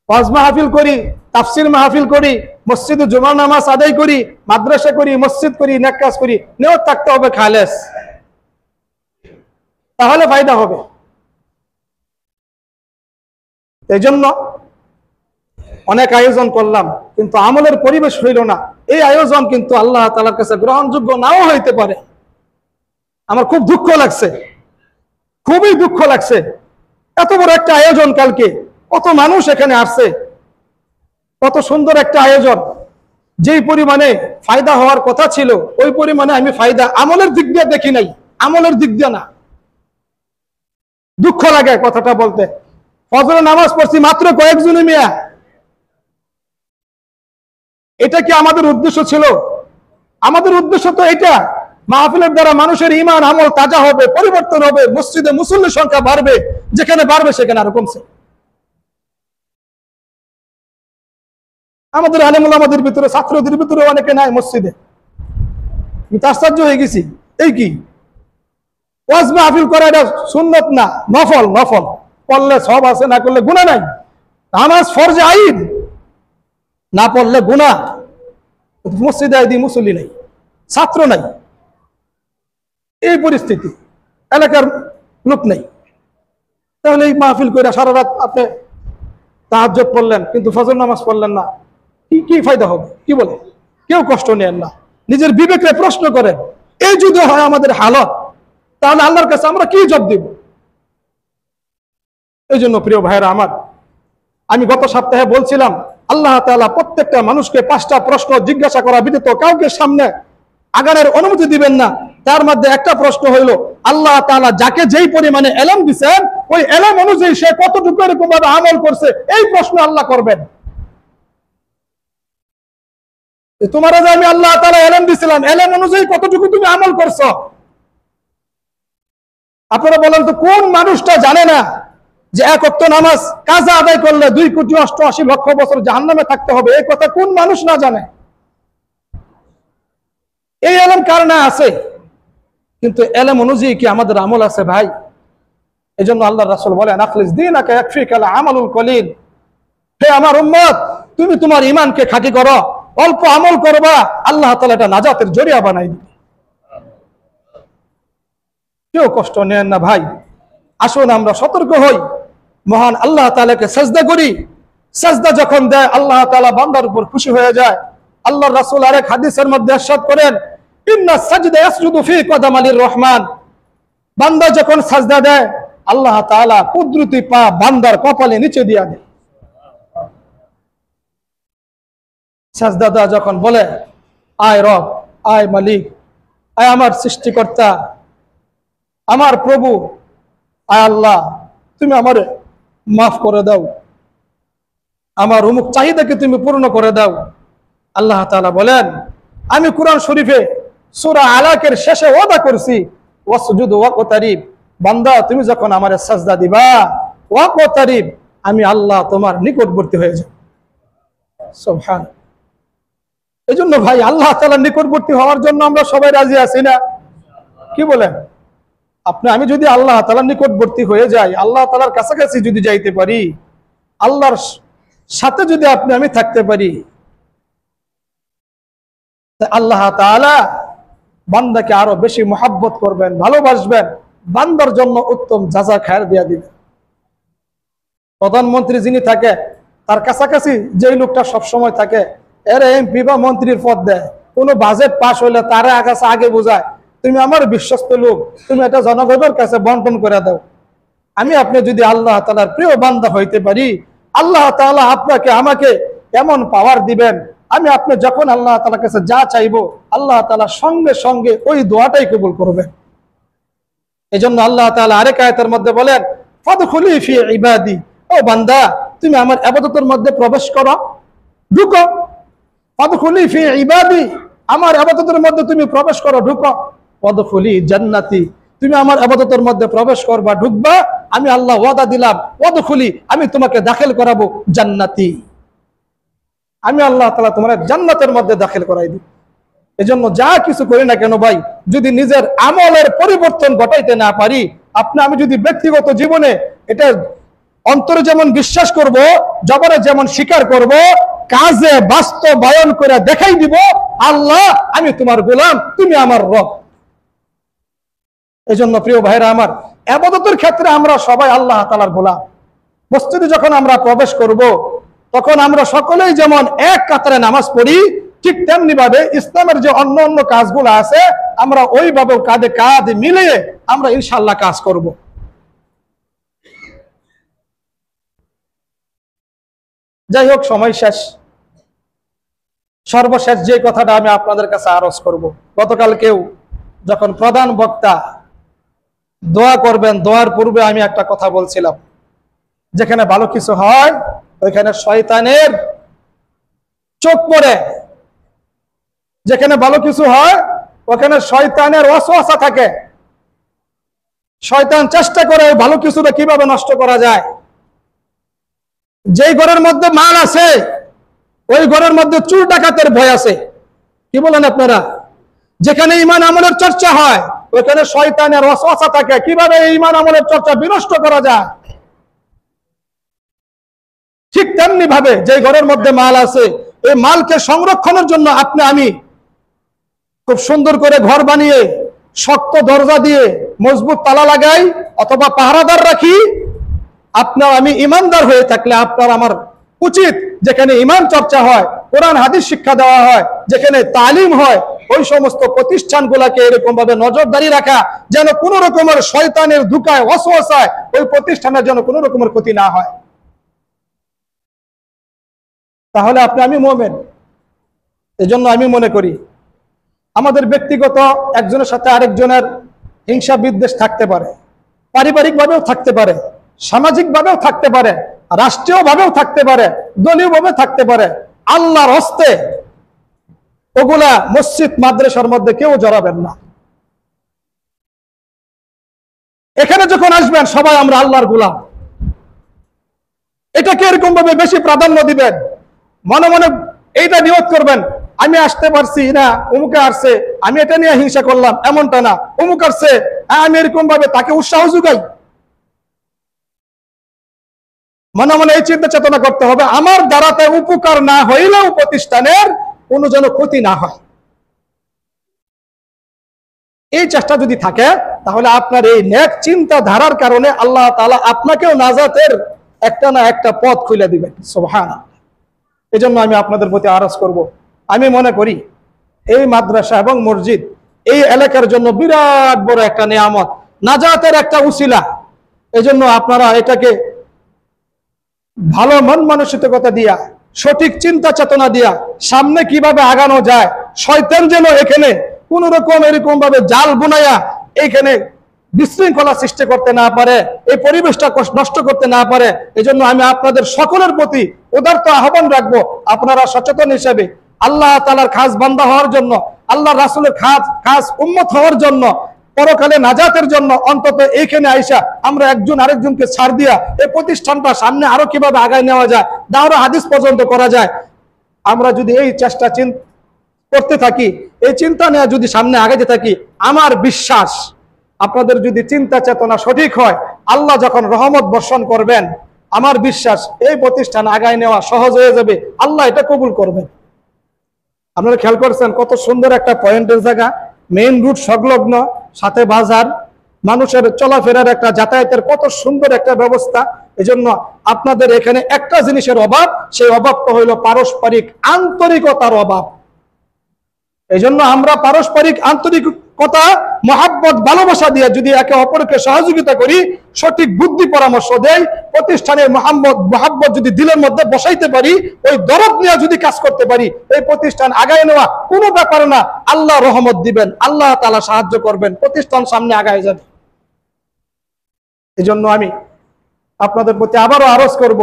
ওয়াজ মাহফিল করি, তাফসির মাহফিল করি, মসজিদে জুমার নামাজ আদায় করি, মাদ্রাসা করি, মসজিদ করি, নেক কাজ করি, নিয়ত থাকতে হবে খালেস, তাহলে ফায়দা হবে। এই জন্য অনেক আয়োজন করলাম, কিন্তু আমলের পরিবেশ হইল না। এই আয়োজন কিন্তু আল্লাহ তাআলার কাছে গ্রহণযোগ্য নাও হইতে পারে। আমার খুব দুঃখ লাগছে, খুবই দুঃখ লাগছে। এত বড় একটা আয়োজন, কালকে কত মানুষ এখানে আসছে, কত সুন্দর একটা আয়োজন, যেই পরিমাণে ফায়দা হওয়ার কথা ছিল ওই পরিমাণে আমি ফায়দা আমলের দিক দিয়ে দেখি নাই, আমলের দিক দিয়ে না। দুঃখ লাগে কথাটা বলতে। ফজরের নামাজ পড়ছি মাত্র কয়েকজনই মিয়া। এটা কি আমাদের উদ্দেশ্য ছিল? আমাদের উদ্দেশ্য তো এটা, মাহফিলের দ্বারা মানুষের ঈমান আমল তাজা হবে, পরিবর্তন হবে, মসজিদে মুসল্লির সংখ্যা বাড়বে, যেখানে বাড়বে সেখানে আরো কমছে। আমাদের আলেম ওলামাদের ভিতরে, ছাত্রদের ভিতরে অনেকে নাই মসজিদে। আমি তো আশ্চর্য হয়ে গেছি। এই কি ওয়াজ মাহফিল করা এটা সুন্নত না, নফল। নফল পড়লে সব আছে, না করলে গুনাহ নাই। নামাজ ফরজে আইন, না পড়লে গুনাহ। মসজিদে আইদি মুসল্লি নাই, ছাত্র নাই, এই পরিস্থিতি, এলাকার লোক নেই। তাহলে এই মাহফিল করে সারা রাত আপনি তাহাজ্জুদ পড়লেন, কিন্তু ফজর নামাজ পড়লেন না, কি ফায়দা হবে? কি বলে? কেউ কষ্ট নেন না, নিজের বিবেকে প্রশ্ন করেন। এই যদি হয় আমাদের হালত, তাহলে আল্লাহর কাছে আমরা কি জবাব দেব? এই জন্য প্রিয় ভাইরা আমার, আমি গত সপ্তাহে বলছিলাম আল্লাহ তাআলা প্রত্যেকটা মানুষকে 5টা প্রশ্ন জিজ্ঞাসা করা ব্যতীত কাউকে সামনে আগানোর অনুমতি দিবেন না। তার মধ্যে একটা প্রশ্ন হইল, আল্লাহ তাআলা যাকে যেই পরিমাণে ইলম দিবেন, ওই ইলম অনুযায়ী সে কতটুকু এরকম ভাবে আমল করছে, এই প্রশ্ন আল্লাহ করবেন। তোমারা যে আমি আল্লাহ তাআলা ইলম দিছিলাম, ইলম অনুযায়ী কতটুকু তুমি আমল করছো? আপনারা বলেন তো, কোন মানুষটা জানে না যে 1 ওয়াক্ত নামাজ কাজা আদায় করলে 2,88,00,000 বছর জাহান্নামে থাকতে হবে? এই কথা কোন মানুষ না জানে? এই ইলম কার না আছে, কিন্তু ইলম অনুযায়ী কি আমাদের আমল আছে ভাই? এজন্য আল্লাহর রাসূল বলেন, আখলিস দীনাকা ইয়াকফিকাল আমালুল কলিল। হে আমার উম্মত, তুমি তোমার ঈমানকে খাঁটি করো, অল্প আমল করবা, আল্লাহ তাআলা এটা নাজাতের জরিয়া বানাই দিবে। কেউ কষ্ট নেন না ভাই। আসুন আমরা সতর্ক হই, মহান আল্লাহ তাআলাকে সিজদা করি। সিজদা যখন দেয় আল্লাহ তাআলা বান্দার উপর খুশি হয়ে যায়। আল্লাহর রাসূল আরেক হাদিসের মধ্যে ইরশাদ করেন, ইন্না সাজদা ইয়াসজুদু ফি কদামালির রহমান। বান্দা যখন সিজদা দেয়, আল্লাহ তাআলা কুদরতি পা বান্দার কপালে নিচে দিয়া দেয়। সিজদা যখন বলে, আয় রব, আয় মালিক, আয় আমার সৃষ্টিকর্তা, আমার প্রভু, আয় আল্লাহ, তুমি আমারে মাফ করে দাও, আমার অমুক চাহিদাকে তুমি পূর্ণ করে দাও। আল্লাহ তাআলা বলেন, আমি কুরআন শরীফে সূরা আলাকের শেষে ওয়াদা করছি, ওয়াসজুদ ওয়াকতারিব, বান্দা তুমি যখন আমারে সাজদা দিবা, ওয়াকতারিব, আমি আল্লাহ তোমার নিকটবর্তী হয়ে যাব। সুবহান। এই জন্য ভাই আল্লাহ তাআলার নিকটবর্তী হওয়ার জন্য আমরা সবাই রাজি আছি না? কি বলেন? আমি যদি আল্লাহ তাআলার নিকটবর্তী হয়ে যাই, আল্লাহ তাআলার কাছাকাছি যদি যাইতে পারি, আল্লাহর সাথে যদি আমি থাকতে পারি, আল্লাহ তাআলা বান্দাকে আরো বেশি মহব্বত করবেন, ভালোবাসবেন, বান্দার জন্য উত্তম জাযা খায়ের দিয়া দিবেন। প্রধানমন্ত্রী যিনি থাকে তার কাছাকাছি যেই লোকটা সবসময় থাকে, এর এমপি বা মন্ত্রীর পদ দেয়, কোনো বাজেট পাস হইলে তারা আগে বোঝায়, তুমি আমার বিশ্বস্ত লোক, তুমি এটা জনগণের কাছে বন্টন করে দাও। আপনি যদি আল্লাহ তাআলার প্রিয় বান্দা হইতে পারি, আল্লাহ তাআলা আপনাকে আমাকে এমন পাওয়ার দিবেন, আপনি যখন আল্লাহ তাআলার কাছে যা চাইবো, আল্লাহ তাআলা সঙ্গে সঙ্গে ওই দোয়াটাই কবুল করবেন। এজন্য আল্লাহ তাআলা আরেক আয়াতের মধ্যে বলেন, ফাদখুলি ফি ইবাদি, ও বান্দা তুমি আমার ইবাদতের মধ্যে প্রবেশ করো, ঢুকো। ফাদখুলি ফি ইবাদি, আমার ইবাদতের মধ্যে তুমি প্রবেশ করো, ঢুকো। ওয়াদখুলি জান্নাতি, তুমি আমার ইবাদতের মধ্যে প্রবেশ করবা, ঢুকবা, আমি আল্লাহ ওয়াদা দিলাম, ওয়াদখুলি, আমি তোমাকে দাখিল করাবো জান্নাতি, আমি আল্লাহ তাআলা তোমার জান্নাতের মধ্যে দাখিল করাই দিব। এজন্য যা কিছু করি না কেন ভাই, যদি নিজের আমলের পরিবর্তন ঘটাইতে না পারি, আমি যদি ব্যক্তিগত জীবনে এটা অন্তরে যেমন বিশ্বাস করব, জবানে যেমন স্বীকার করব, কাজে বাস্তবায়ন করে দেখাই দিব, আল্লাহ আমি তোমার গোলাম, তুমি আমার রব। এজন্য প্রিয় ভাইরা আমার, ইবাদতের ক্ষেত্রে আমরা সবাই আল্লাহ তাআলার গোলাম। মসজিদে যখন আমরা প্রবেশ করব, তখন আমরা সকলেই যেমন এক কাতারে নামাজ পড়ি, ঠিক তেমনি ভাবে ইসলামের যে অন্য অন্য কাজগুলো আছে, আমরা ওইভাবে কাঁধে কাঁধ মিলিয়ে আমরা ইনশাআল্লাহ কাজ করব। যাই হোক, সময় শেষ। সর্বশেষ যে কথাটা আমি আপনাদের কাছে আরজ করব, গতকাল যখন প্রধান বক্তা দোয়া করবেন, দোয়ার পূর্বে আমি একটা কথা বলছিলাম, যেখানে ভালো কিছু হয় ওইখানে শয়তানের চোখ পড়ে, যেখানে ভালো কিছু হয় ওখানে শয়তানের ওয়াসওয়াসা থাকে। শয়তান চেষ্টা করে ভালো কিছুটা কিভাবে নষ্ট করা যায়। যেই ঘরের মধ্যে মাল আছে, ওই ঘরের মধ্যে চুর ডাকাতের ভয় আছে। কি বলেন আপনারা? যেখানে ঈমান আমলের চর্চা হয়, ওখানে শয়তানের ওয়াসওয়াসা থাকে, কিভাবে ঈমান আমলের চর্চা বিনষ্ট করা যায়। ঠিক তেমনি ভাবে যে ঘরের মধ্যে মাল আছে, এই মালকে সংরক্ষণের জন্য আমি খুব সুন্দর করে ঘর বানিয়ে শক্ত দরজা দিয়ে মজবুত তালা লাগাই অথবা পাহারাদার রাখি। আমি ইমানদার হয়ে থাকলে আপনার আমার উচিত, যেখানে ঈমান চর্চা হয়, কোরআন হাদিস শিক্ষা দেওয়া হয়, যেখানে তালিম হয়, ওই সমস্ত প্রতিষ্ঠানগুলোকে এরকম ভাবে নজরদারি রাখা, যেন কোন রকমের শয়তানের ধোঁকায় ওয়াসওয়াসায় ওই প্রতিষ্ঠানের যেন কোন রকমের ক্ষতি না হয়। তাহলে আমি মুমিন। এজন্য আমি মনে করি আমাদের ব্যক্তিগত একজনের সাথে আরেকজনের হিংসা বিদ্বেষ থাকতে পারে, পারিবারিক ভাবেও থাকতে পারে, সামাজিক ভাবেও থাকতে পারে, রাষ্ট্রীয় ভাবেও থাকতে পারে, দলীয় ভাবে থাকতে পারে। আল্লাহর হস্তে ওগুলা মসজিদ মাদ্রাসার মধ্যে কেউ জড়াবেন না। এখানে যখন আসবেন সবাই আমরা আল্লাহর গোলাম, এটাকে এরকম ভাবে বেশি প্রাধান্য দিবেন। মনে মনে এইটা নিয়ত করবেন, আমি আসতে পারছি না, অমুকে আসছে, আমি এটা নিয়ে হিংসা করলাম, এমনটা না। অমুক আসছে, আমি এরকম ভাবে তাকে উৎসাহ যোগাই। মনে মনে এই চিন্তা চেতনা করতে হবে, আমার দ্বারাতে উপকার না হইলেও প্রতিষ্ঠানের কোনো যেন ক্ষতি না হয়। এই চেষ্টা যদি থাকে, তাহলে আপনার এই নেক চিন্তা ধারার কারণে আল্লাহ তাআলা আপনাকেও নাজাতের একটা না একটা পথ খুলে দিবেন। সুবহানাল্লাহ। এই জন্য আমি আপনাদের প্রতি আরজ করব, আমি মনে করি এই মাদ্রাসা এবং মসজিদ এই এলাকার জন্য বিরাট বড় একটা নিয়ামত, নাজাতের একটা উসিলা। এই জন্য আপনারা এটাকে ভালো মন মানসিকতা দিয়া, সঠিক চিন্তা চেতনা দিয়া সামনে কিভাবে আগানো যায়, শয়তান যেন এখানে কোন রকম এরকম ভাবে জাল বুনাইয়া এখানে বিশৃঙ্খলা সৃষ্টি করতে না পারে, এই পরিবেশটা নষ্ট করতে না পারে। এই জন্য আমি আপনাদের সকলের প্রতি উদারত আহ্বান রাখবো, আপনারা সচেতন হিসেবে আল্লাহ তাআলার খাস বান্দা হওয়ার জন্য, আল্লাহ রাসূলের খাস উম্মত হওয়ার জন্য, পরকালে নাজাতের জন্য অন্তত এইখানে আইসা আমরা একজন আরেকজনকে ছাড় দিয়া এই প্রতিষ্ঠানটা সামনে আরো কিভাবে আগায় নেওয়া যায়, দাওরা হাদিস পর্যন্ত করা যায়, আমরা যদি এই চেষ্টা করতে থাকি, এই চিন্তা নিয়ে যদি সামনে আগাইতে থাকি, আমার বিশ্বাস আপনাদের যদি চিন্তা চেতনা সঠিক হয়, আল্লাহ যখন রহমত বর্ষণ করবেন, আমার বিশ্বাস এই প্রতিষ্ঠান আগায় নেওয়া সহজ হয়ে যাবে, আল্লাহ এটা কবুল করবেন। আপনারা খেয়াল করছেন কত সুন্দর একটা পয়েন্টের জায়গা, মেইন রুট সংলগ্ন, সাথে বাজার, মানুষের চলাফেরার একটা যাতায়াতের কত সুন্দর একটা ব্যবস্থা। এজন্য আপনাদের এখানে একটা জিনিসের অভাব, সেই অভাবটা হইল পারস্পরিক আন্তরিকতার অভাব। এই জন্য আমরা পারস্পরিক আন্তরিকতা, মহাব্বত, ভালোবাসা দিয়ে যদি একে অপরকে সহযোগিতা করি, সঠিক বুদ্ধি পরামর্শ দেয়, প্রতিষ্ঠানের মহাব্বত যদি দিলের মধ্যে বসাইতে পারি, ওই দরদ নিয়ে যদি কাজ করতে পারি, এই প্রতিষ্ঠান আগায় নেওয়া কোনো ব্যাপার না। আল্লাহ রহমত দিবেন, আল্লাহ তাআলা সাহায্য করবেন, প্রতিষ্ঠান সামনে আগায় যাবে। এই জন্য আমি আপনাদের প্রতি আবারও আরজ করব,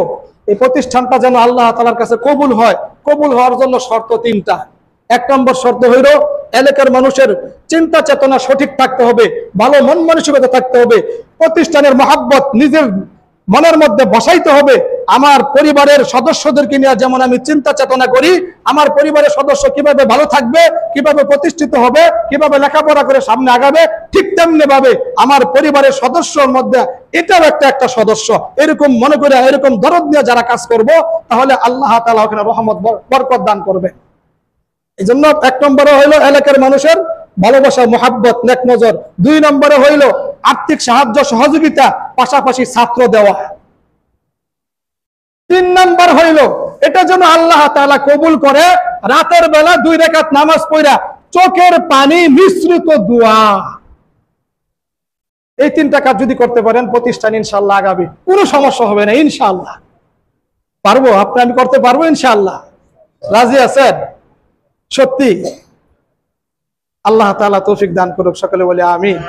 এই প্রতিষ্ঠানটা যেন আল্লাহ তাআলার কাছে কবুল হয়। কবুল হওয়ার জন্য শর্ত তিনটা। এক নম্বর শর্ত হইল এলাকার মানুষের চিন্তা চেতনা সঠিক থাকতে হবে, ভালো মন মানসিকতা থাকতে হবে, প্রতিষ্ঠানের মহাব্বত নিজের মনের মধ্যে বসাইতে হবে। আমার পরিবারের সদস্যদেরকে নিয়ে যেমন আমি চিন্তা চেতনা করি, আমার পরিবারের সদস্য কিভাবে ভালো থাকবে, কিভাবে প্রতিষ্ঠিত হবে, কিভাবে লেখাপড়া করে সামনে আগাবে, ঠিক তেমনি ভাবে আমার পরিবারের সদস্যর মধ্যে এটাও একটা সদস্য, এরকম মনে করে এরকম দরদ নিয়ে যারা কাজ করব, তাহলে আল্লাহ তাআলা ওখানে রহমত বরকত দান করবে। এই জন্য এক নম্বরে হইল এলাকার মানুষের ভালোবাসা, মহাব্বত, নেক নজর। দুই নম্বরে হইল আর্থিক সাহায্য সহযোগিতা, পাশাপাশি ছাত্র দেওয়া। তিন নম্বর হইল এটা যেন আল্লাহ তাআলা কবুল করে, রাতের বেলা 2 রাকাত নামাজ পড়া, চোখের পানি মিশ্রিত দোয়া। এই 3টা কাজ যদি করতে পারেন, প্রতিষ্ঠান ইনশাআল্লাহ আগাবে, কোনো সমস্যা হবে না ইনশাআল্লাহ। পারবো, আমি করতে পারবো ইনশাআল্লাহ। রাজি আছেন? সত্যি আল্লাহ তাআলা তৌফিক দান করুক, সকলে বলে আমিন।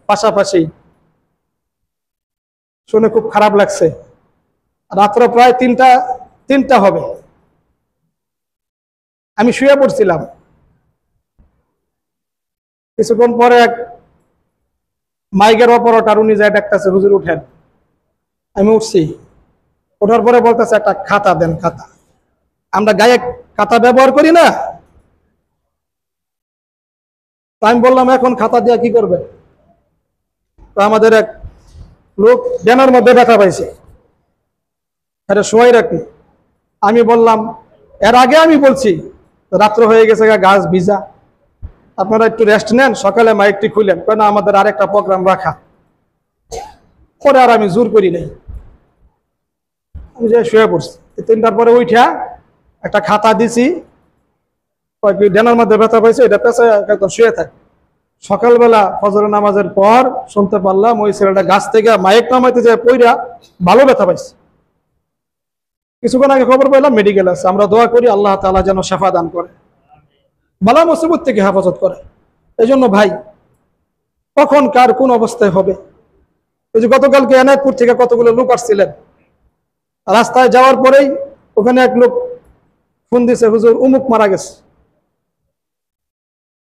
পাশাপাশি শুনে খুব খারাপ লাগছে, রাত্র প্রায় 3টা হবে, আমি শুয়ে পড়ছিলাম। কিছুক্ষণ পরে এক মাইকের অপারেটর উনি যায় ডাকতেছে, হুজুর উঠেন। আমি উঠছি, ওঠার পরে বলতেছে একটা খাতা দেন, খাতা। আমরা গায়ে খাতা ব্যবহার করি না, আমি বললাম এখন খাতা দিয়ে কি করবে? তো আমাদের এক লোক ড্যামের মধ্যে ব্যথা পাইছে, এটা শোয়াই রাখি। আমি বললাম, এর আগে আমি বলছি রাত্র হয়ে গেছে, গাছ ভিজা, আপনারা একটু রেস্ট নেন, সকালে মাইকটি খুলেন, কেন আমাদের আরেকটা প্রোগ্রাম রাখা। পরে আর আমি জোর করি নাই, আমি যে শুয়ে পড়ছি। 3টার পরে উঠা একটা খাতা দিছি, ড্যামের মধ্যে ব্যথা পাইছে, এটা পেঁচায় একদম শুয়ে থাকে। সকালবেলা ফজরের নামাজের পর শুনতে পারলাম ওই ছেলেটা গাছ থেকে মাইক নামাইতে যায় পইরা ভালো ব্যথা পাইছে। কিছুক্ষণ আগে খবর পেলাম মেডিকেল আছে। আমরা দোয়া করি আল্লাহ তাআলা যেন শিফা দান করে, বালা মুসিবত থেকে হেফাজত করে। এই জন্য ভাই, কখন কার কোন অবস্থায় হবে। ওই যে গতকালকে এনায়তপুর থেকে কতগুলো লোক আসছিলেন, রাস্তায় যাওয়ার পরেই ওখানে এক লোক ফোন দিছে, হুজুর উমুক মারা গেছে।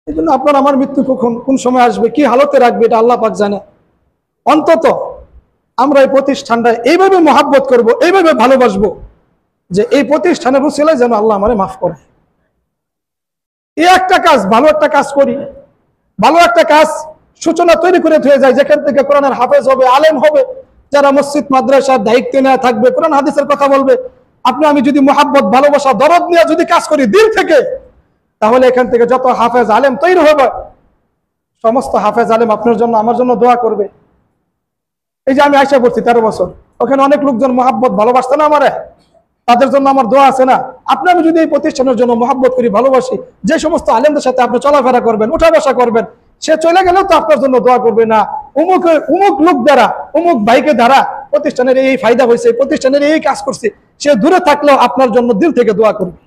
এই জন্য আপনার আমার মৃত্যু কখন কোন সময় আসবে, কি হালতে রাখবে, এটা আল্লাহ পাক জানে। অন্তত আমরা এই প্রতিষ্ঠানটা এইভাবে মহাব্বত করব, এইভাবে ভালোবাসবো যে এই প্রতিষ্ঠানের উসিলায় যেন আল্লাহ আমারে মাফ করে। এই একটা কাজ, ভালো একটা কাজ করি, ভালো একটা কাজ সূচনা তৈরি করে হয়ে যায়, যেখান থেকে কোরআনের হাফেজ হবে, আলেম হবে, যারা মসজিদ মাদ্রাসার দায়িত্ব নেওয়া থাকবে, কোরআন হাদিসের কথা বলবে। আমি যদি মহাব্বত, ভালোবাসা, দরদ নিয়ে যদি কাজ করি দিল থেকে, তাহলে এখান থেকে যত হাফেজ আলেম তৈরি হবে, সমস্ত হাফেজ আলেম আপনার জন্য আমার জন্য দোয়া করবে। এই যে আমি আশা করছি 13 বছর, ওখানে অনেক লোকজন মহাব্বত ভালোবাসতে না আমারে, তাদের জন্য আমার দোয়া আছে না। আমি যদি এই প্রতিষ্ঠানের জন্য মহাব্বত করি, ভালোবাসি, যে সমস্ত আলেমদের সাথে আপনি চলাফেরা করবেন, উঠা বসা করবেন, সে চলে গেলেও তো আপনার জন্য দোয়া করবে না, অমুক লোক দ্বারা, অমুক ভাইকে দ্বারা প্রতিষ্ঠানের এই ফায়দা হয়েছে, প্রতিষ্ঠানের এই কাজ করছে, সে দূরে থাকলেও আপনার জন্য দিল থেকে দোয়া করবে।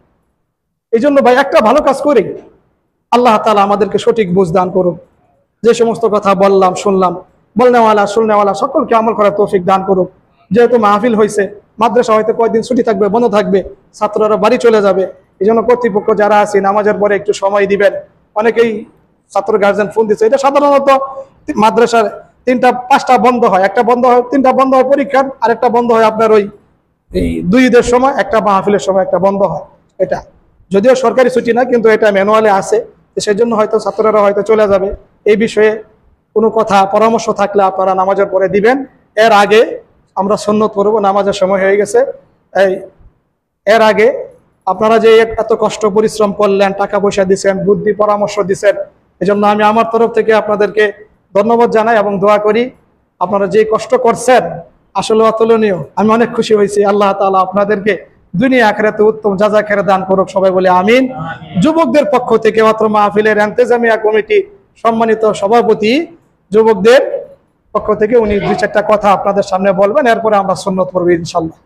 এই জন্য ভাই, একটা ভালো কাজ করি, আল্লাহ তাআলা আমাদেরকে সঠিক বুঝ দান করুন। যে সমস্ত কথা বললাম, শুনলাম, বলনেওয়ালা শুননেওয়ালা সকলকে আমল করার তৌফিক দান করুক। যেহেতু মাহফিল হয়েছে, মাদ্রাসা হয়তো কয়েকদিন ছুটি থাকবে, বন্ধ থাকবে, ছাত্ররা বাড়ি চলে যাবে। এই জন্য কর্তৃপক্ষ যারা আছে নামাজের পরে একটু সময় দিবেন। অনেকেই ছাত্র গার্জেন ফোন দিচ্ছে, এটা সাধারণত মাদ্রাসার 5টা বন্ধ হয়, একটা বন্ধ হয়, 3টা বন্ধ হয় পরীক্ষার, আর একটা বন্ধ হয় আপনার ওই 2 ঈদের সময়, একটা মাহফিলের সময় একটা বন্ধ হয়। এটা যদিও সরকারি ছুটি না, কিন্তু এটা ম্যানুয়ালে আছে, তো সেই জন্য হয়তো ছাত্ররা হয়তো চলে যাবে। এই বিষয়ে কোনো কথা পরামর্শ থাকলে আপনারা নামাজের পরে দিবেন। এর আগে আমরা সুন্নত পড়ব, নামাজের সময় হয়ে গেছে। এই এর আগে আপনারা যে এত কষ্ট পরিশ্রম করলেন, টাকা পয়সা দিচ্ছেন, বুদ্ধি পরামর্শ দিচ্ছেন, এজন্য আমি আমার তরফ থেকে আপনাদেরকে ধন্যবাদ জানাই এবং দোয়া করি। আপনারা যে কষ্ট করছেন আসলে অতুলনীয়। আমি অনেক খুশি হয়েছি। আল্লাহ তাআলা আপনাদেরকে দুনিয়া আখিরাতে উত্তম জাযাখাইর দান করুক, সবাই বলে আমিন। যুবকদের পক্ষ থেকে মাত্র মাহফিলের ইন্তেজামিয়া কমিটি সম্মানিত সভাপতি যুবকদের পক্ষ থেকে উনি 2-4টা কথা আপনাদের সামনে বলবেন, এরপরে আমরা সুন্নত পড়ব ইনশাআল্লাহ।